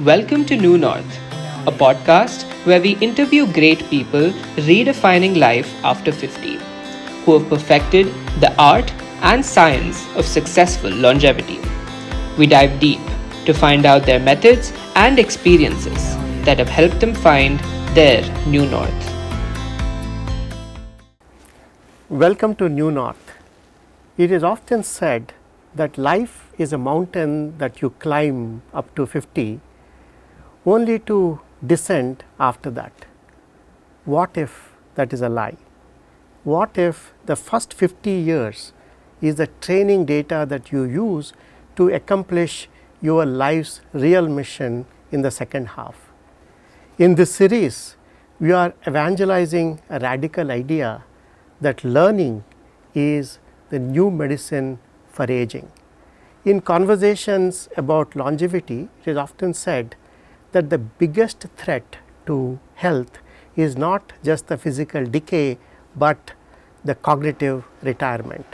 Welcome to New North, a podcast where we interview great people redefining life after 50, who have perfected the art and science of successful longevity. We dive deep to find out their methods and experiences that have helped them find their new north. Welcome to New North. It is often said that life is a mountain that you climb up to 50 only to descend after that. What if that is a lie? What if the first 50 years is the training data that you use to accomplish your life's real mission in the second half? In this series, we are evangelizing a radical idea that learning is the new medicine for aging. In conversations about longevity, it is often said that the biggest threat to health is not just the physical decay, but the cognitive retirement.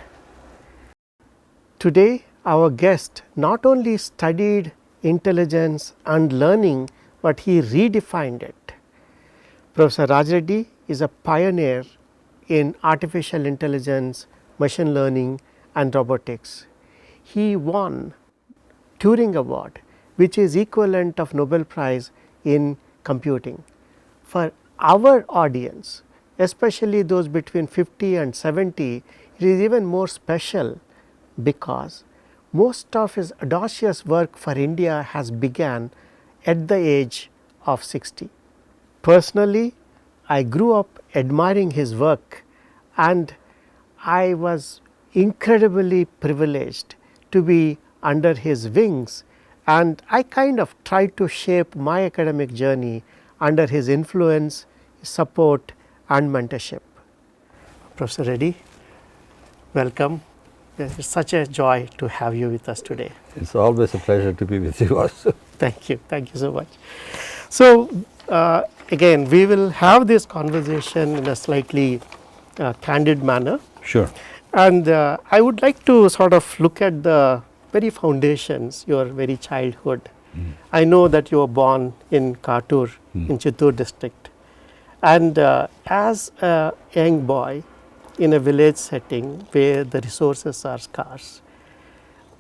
Today, our guest not only studied intelligence and learning, but he redefined it. Professor Raj Reddy is a pioneer in artificial intelligence, machine learning and robotics. He won Turing Award, which is equivalent of Nobel Prize in computing. For our audience, especially those between 50 and 70, it is even more special because most of his audacious work for India has begun at the age of 60. Personally, I grew up admiring his work, and I was incredibly privileged to be under his wings, and I kind of tried to shape my academic journey under his influence, support and mentorship. Professor Reddy, welcome. It is such a joy to have you with us today. It's always a pleasure to be with you also. Thank you so much. So, again, we will have this conversation in a slightly candid manner. Sure. And I would like to sort of look at the very foundations, your very childhood. I know that you were born in Katur, in Chittoor district. And as a young boy in a village setting where the resources are scarce,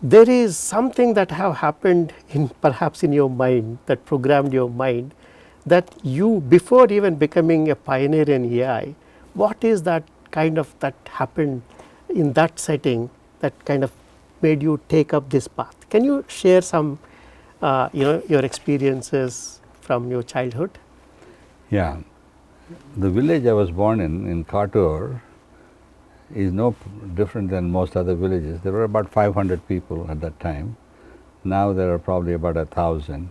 there is something that have happened perhaps in your mind that programmed your mind, that you, before even becoming a pioneer in AI, what is that kind of that happened in that setting that kind of made you take up this path? Can you share some your experiences from your childhood? Yeah. The village I was born in Katur, is no different than most other villages. There were about 500 people at that time. Now there are probably about 1,000.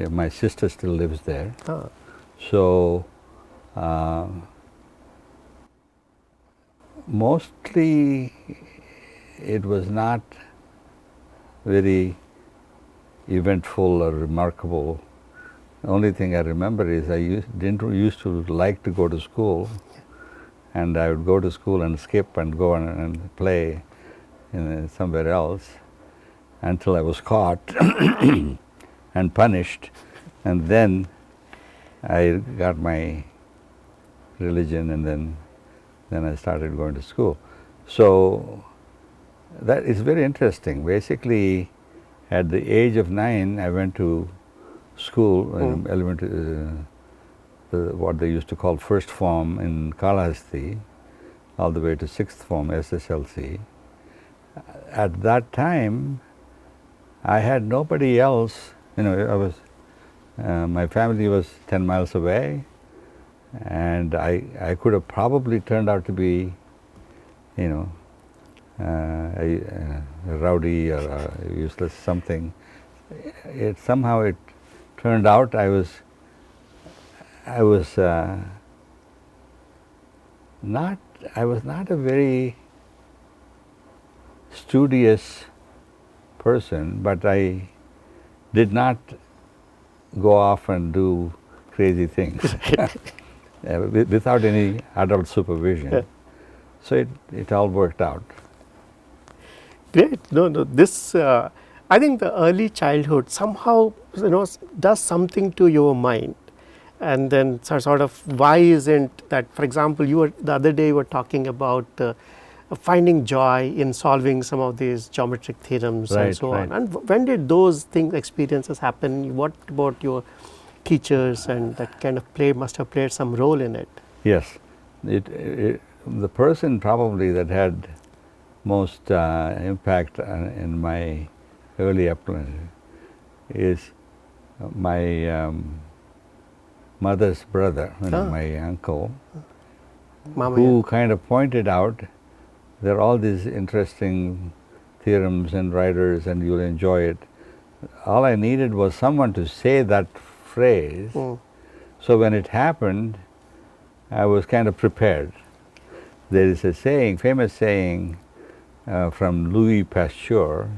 My sister still lives there. Ah. So mostly it was not very eventful or remarkable. The only thing I remember is I didn't used to like to go to school, and I would go to school and skip and go and play somewhere else until I was caught and punished, and then I got my religion, and then I started going to school. So that is very interesting. Basically, at the age of 9, I went to school, elementary, what they used to call first form in Kalahasti, all the way to sixth form, SSLC. At that time, I had nobody else. My family was 10 miles away, and I could have probably turned out to be, a rowdy or a useless something. Somehow it turned out I was not a very studious person, but I did not go off and do crazy things without any adult supervision. Yeah. So it all worked out. Great. No, this I think the early childhood somehow does something to your mind, and then sort of why isn't that? For example, you were the other day you were talking about finding joy in solving some of these geometric theorems and Right, so right. on. And when did those experiences happen? What about your teachers and that kind of play must have played some role in it? Yes, the person probably that had most impact in my early upbringing is my mother's brother, my uncle, Mama, who kind of pointed out there are all these interesting theorems and writers and you'll enjoy it. All I needed was someone to say that phrase, so when it happened, I was kind of prepared. There is a saying, famous saying from Louis Pasteur,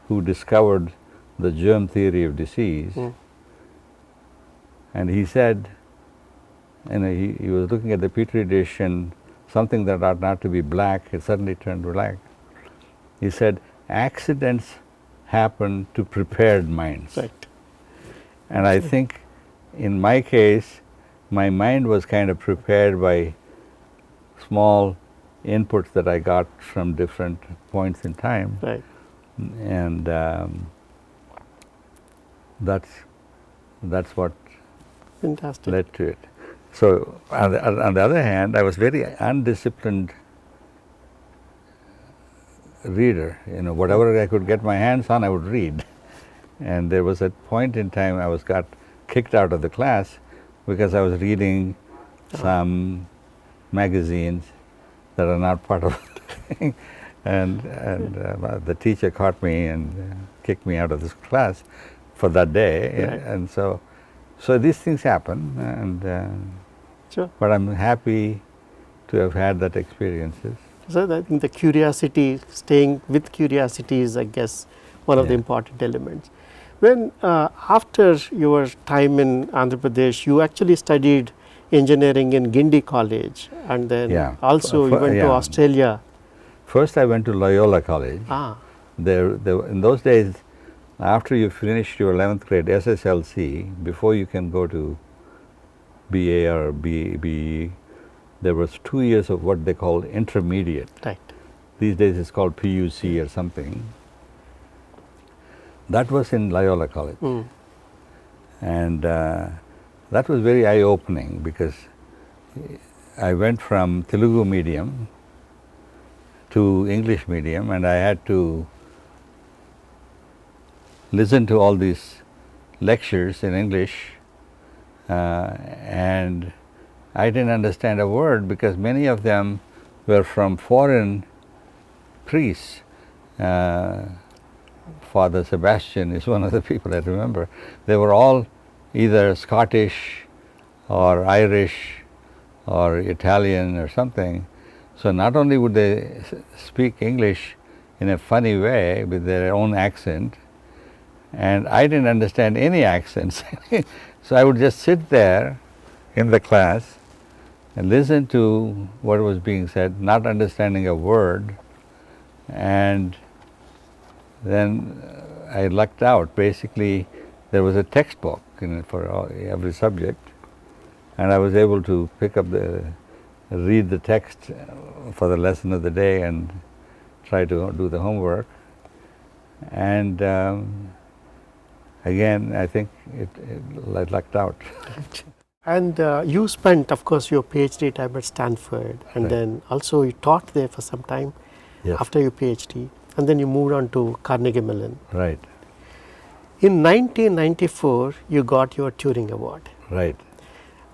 who discovered the germ theory of disease, and he said, he was looking at the petri dish and something that ought not to be black, it suddenly turned black. He said, accidents happen to prepared minds. Right. And I think in my case, my mind was kind of prepared by small inputs that I got from different points in time. Right. And that's what Fantastic. led to it. So on the other hand, I was very undisciplined reader. Whatever I could get my hands on, I would read. And there was a point in time I got kicked out of the class because I was reading some magazines that are not part of the thing. And the teacher caught me and kicked me out of this class for that day. Right. And so these things happen. And Sure. but I'm happy to have had that experiences. So I think the curiosity, staying with curiosity is, I guess, one of the Yeah. important elements. When after your time in Andhra Pradesh, you actually studied engineering in Guindy College, and then Yeah. also you went to Yeah. Australia. First I went to Loyola College. There, in those days, after you finished your 11th grade SSLC, before you can go to BA or BE, there was 2 years of what they call intermediate. Right. These days it's called PUC or something. That was in Loyola College. And that was very eye-opening because I went from Telugu medium to English medium, and I had to listen to all these lectures in English, and I didn't understand a word because many of them were from foreign priests. Father Sebastian is one of the people I remember. They were all either Scottish or Irish or Italian or something. So not only would they speak English in a funny way with their own accent, and I didn't understand any accents. So I would just sit there in the class and listen to what was being said, not understanding a word, and then I lucked out. Basically, there was a textbook for every subject, and I was able to pick up read the text for the lesson of the day and try to do the homework. And again, I think I lucked out. And you spent, of course, your PhD time at Stanford, and Right. then also you taught there for some time Yes. after your PhD, and then you moved on to Carnegie Mellon. Right, In 1994, you got your Turing Award, right.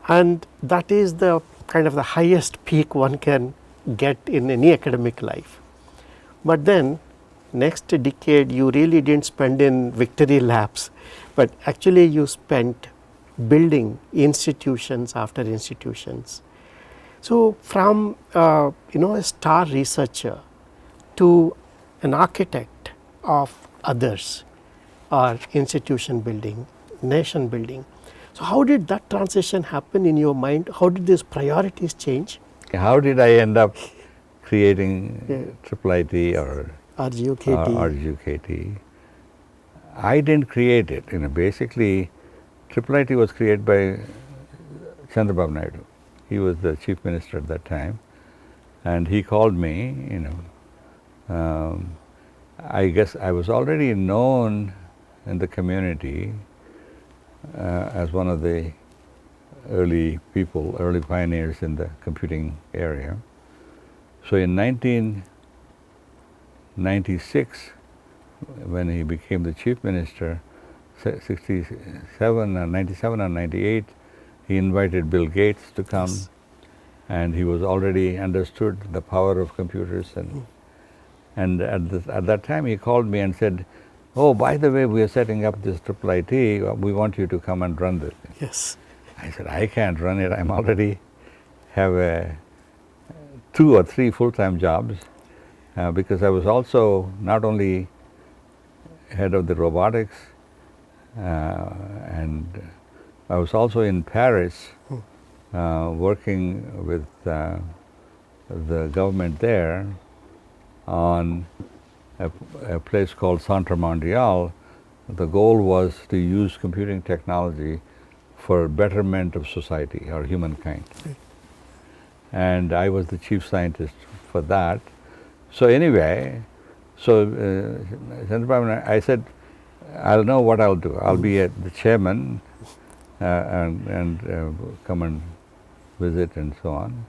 and that is the kind of the highest peak one can get in any academic life. But then, next decade, you really didn't spend in victory laps, but actually you spent building institutions after institutions. So from a star researcher to an architect of others, or institution building, nation building. So how did that transition happen in your mind? How did these priorities change? How did I end up creating IIIT or RGUKT. RGUKT? I didn't create it. Basically, IIIT was created by Chandrababu Naidu. He was the chief minister at that time, and he called me. I guess I was already known in the community as one of the early pioneers in the computing area. So in 1996, when he became the chief minister, 97 or 98, he invited Bill Gates to come, Yes. and he was already understood the power of computers. And at that time he called me and said, "Oh, by the way, we are setting up this IIIT. We want you to come and run this." Yes. I said, "I can't run it. I'm already have 2 or 3 full-time jobs," because I was also not only head of the robotics, and I was also in Paris working with the government there on a place called Centre Mondial. The goal was to use computing technology for betterment of society or humankind. And I was the chief scientist for that. So anyway, I said, "I'll know what I'll do. I'll be the chairman and come and visit and so on.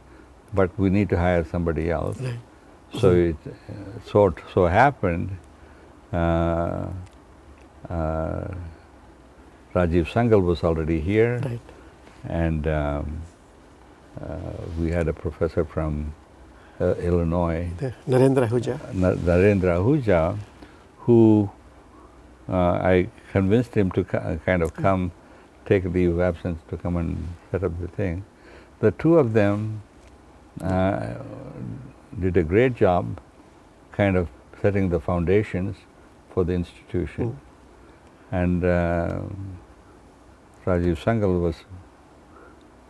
But we need to hire somebody else." Right. So it so happened Rajiv Sangal was already here, Right. and we had a professor from Illinois, Narendra Ahuja. Narendra Ahuja, who I convinced him to kind of come, take a leave of absence to come and set up the thing. The two of them did a great job kind of setting the foundations for the institution. And Rajiv Sangal was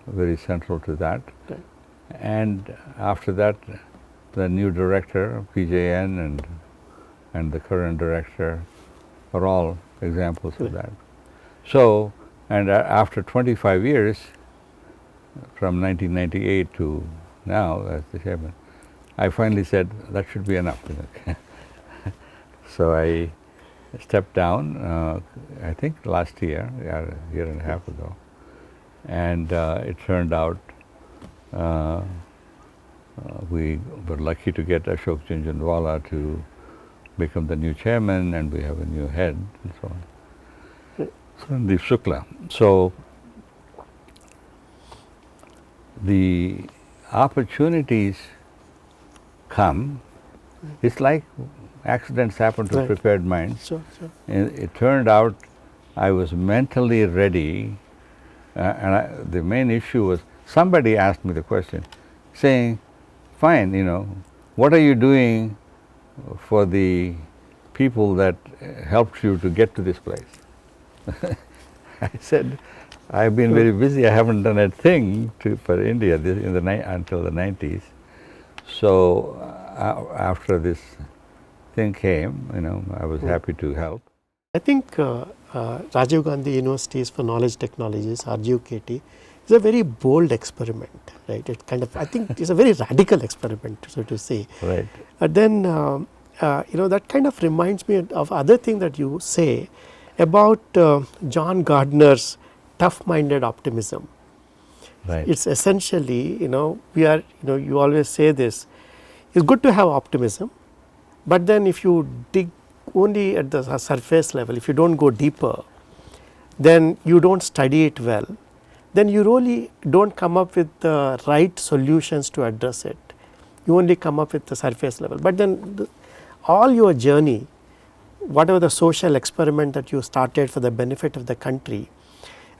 very central to that. Right. And after that, the new director, PJN, and the current director are all examples of that. So, and after 25 years, from 1998 to now as the chairman, I finally said that should be enough. So I stepped down, I think last year, a year and a half ago, and it turned out we were lucky to get Ashok Jhunjhunwala to become the new chairman, and we have a new head and so on. Sandeep Shukla. So the opportunities come. It's like accidents happen to Right. prepared minds. Sure, sure. And it turned out I was mentally ready, and the main issue was somebody asked me the question, saying, "Fine, what are you doing for the people that helped you to get to this place?" I said, "I've been very busy. I haven't done a thing for India until the 90s. So after this thing came, I was happy to help." I think Rajiv Gandhi Universities for Knowledge Technologies, RGUKT, is a very bold experiment, right? It kind of, I think it's a very radical experiment, so to say. Right. But then, that kind of reminds me of other thing that you say about John Gardner's tough-minded optimism. Right. It's essentially, we are, you always say this, it's good to have optimism, but then if you dig only at the surface level, if you don't go deeper, then you don't study it well, then you really don't come up with the right solutions to address it. You only come up with the surface level. But then all your journey, whatever the social experiment that you started for the benefit of the country,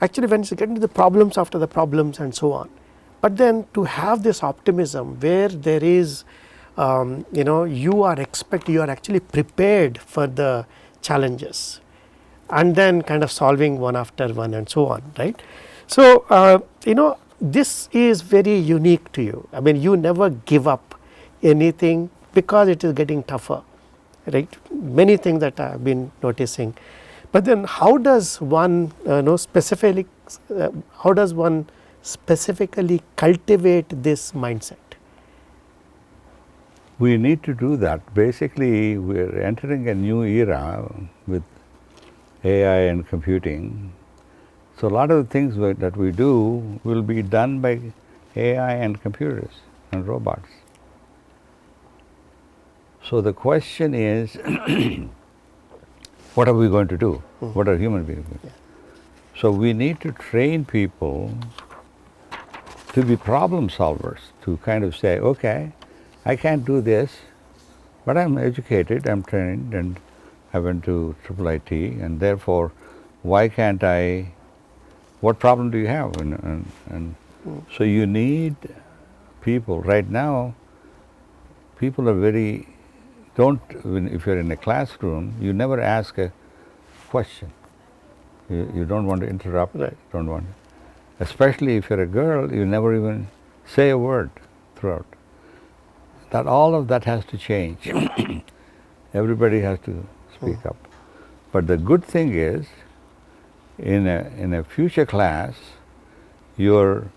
actually when you get into the problems after the problems and so on, but then to have this optimism where there is, you are actually prepared for the challenges, and then kind of solving one after one and so on, right? So, this is very unique to you. I mean, you never give up anything because it is getting tougher, right? Many things that I have been noticing. But then how does one how does one specifically cultivate this mindset? We need to do that. Basically, we're entering a new era with AI and computing. So a lot of the things that we do will be done by AI and computers and robots. So the question is, what are we going to do? What are human beings going to do? So we need to train people to be problem solvers, to kind of say, okay, I can't do this, but I'm educated, I'm trained, and I went to IIIT, and therefore, why can't I, what problem do you have? And so you need people. Right now, people are very, if you're in a classroom, you never ask a question. You don't want to interrupt, Right. don't want to. Especially if you're a girl, you never even say a word throughout. All of that has to change. Everybody has to speak up. But the good thing is, in a future class, your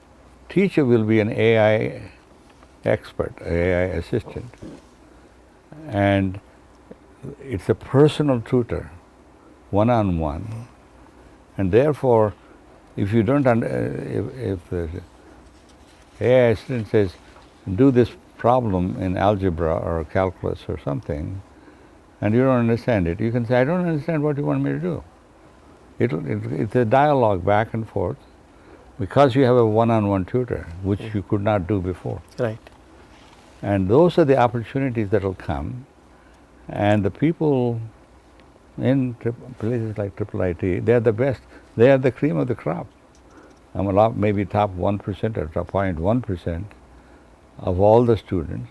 teacher will be an AI expert, AI assistant. And it's a personal tutor, one-on-one. And therefore, if you don't, if the AI assistant says, do this problem in algebra or calculus or something, and you don't understand it, you can say, I don't understand what you want me to do. It's a dialogue back and forth, because you have a one-on-one tutor, which you could not do before. Right. And those are the opportunities that will come. And the people in places like IIIT, they are the best. They are the cream of the crop. Maybe top 1% or top 0.1% of all the students.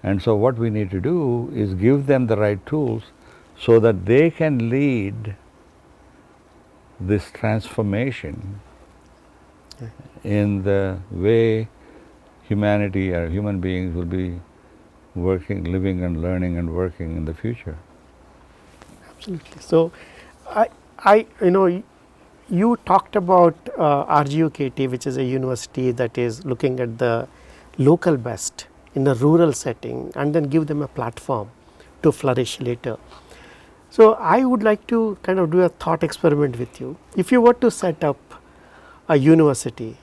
And so what we need to do is give them the right tools so that they can lead this transformation in the way humanity or human beings will be working, living and learning and working in the future. Absolutely. So, you talked about RGUKT, which is a university that is looking at the local best in a rural setting, and then give them a platform to flourish later. So, I would like to kind of do a thought experiment with you. If you were to set up a university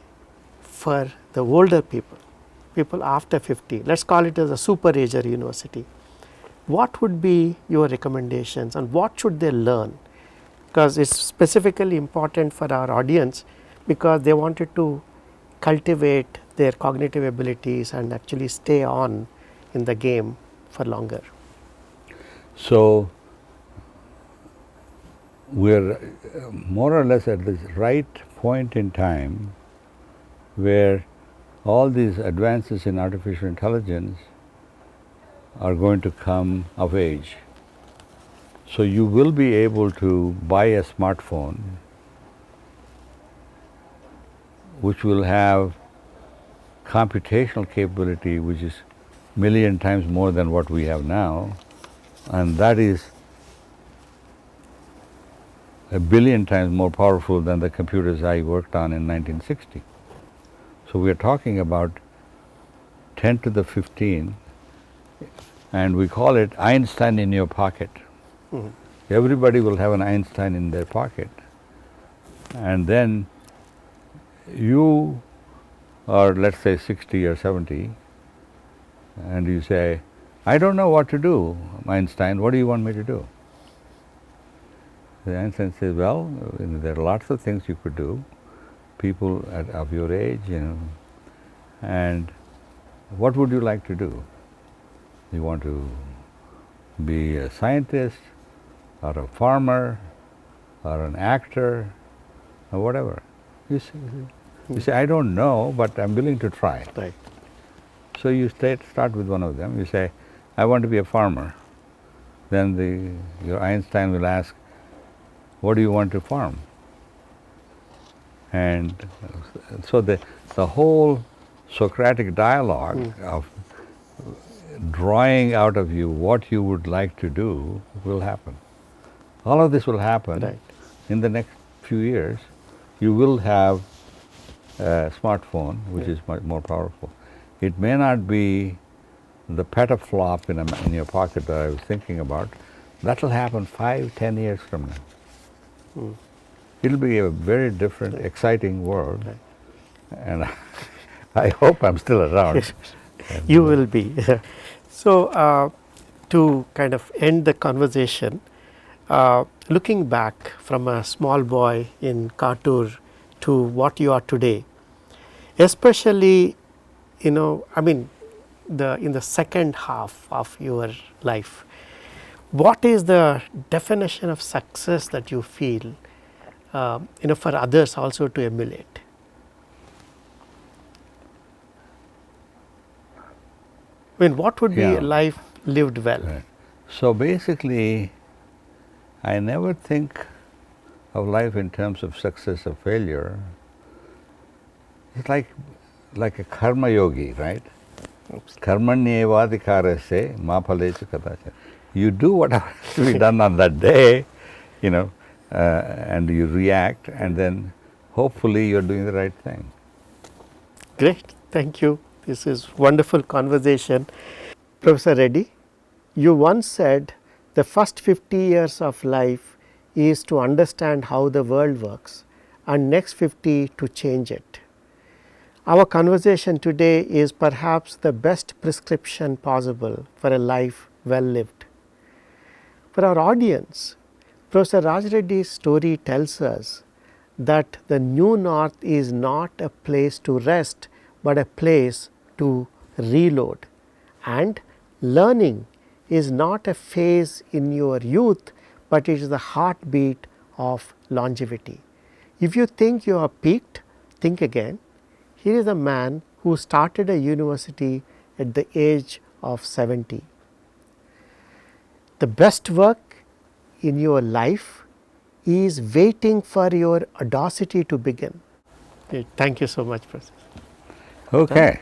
for the older people after 50, let's call it as a super ager university, what would be your recommendations and what should they learn? Because it's specifically important for our audience, because they wanted to cultivate their cognitive abilities and actually stay on in the game for longer. So we're more or less at this right point in time where all these advances in artificial intelligence are going to come of age. So you will be able to buy a smartphone which will have computational capability which is a million times more than what we have now, and that is a billion times more powerful than the computers I worked on in 1960. So we are talking about 10 to the 15, and we call it Einstein in your pocket. Everybody will have an Einstein in their pocket. And then you are, let's say, 60 or 70, and you say, I don't know what to do, Einstein, what do you want me to do? The Einstein says, well, there are lots of things you could do, people of your age, and what would you like to do? You want to be a scientist, or a farmer, or an actor, or whatever. You say, I don't know, but I'm willing to try. Right. So you start with one of them. You say, I want to be a farmer. Then your Einstein will ask, what do you want to farm? And so the whole Socratic dialogue of drawing out of you what you would like to do will happen. All of this will happen Right. in the next few years. You will have a smartphone, which is much more powerful. It may not be the petaflop in your pocket that I was thinking about. That will happen 5, 10 years from now. It'll be a very different, exciting world, and I hope I'm still around. And, You will be. So, to kind of end the conversation, looking back from a small boy in Katur to what you are today, especially, I mean, in the second half of your life, what is the definition of success that you feel, for others also to emulate? I mean, what would be Yeah. a life lived well? Right. So basically, I never think of life in terms of success or failure. It's like a karma yogi, right? Karmanyevadhikarasya ma phalesu kadachana. You do whatever has to be done on that day, and you react, and then hopefully you're doing the right thing. Great, thank you. This is wonderful conversation. Professor Reddy, you once said the first 50 years of life is to understand how the world works and next 50 to change it. Our conversation today is perhaps the best prescription possible for a life well lived. For our audience, Professor Raj Reddy's story tells us that the new north is not a place to rest, but a place to reload. And learning is not a phase in your youth, but it is the heartbeat of longevity. If you think you have peaked, think again. Here is a man who started a university at the age of 70. The best work in your life is waiting for your audacity to begin. Thank you so much, Professor. Okay.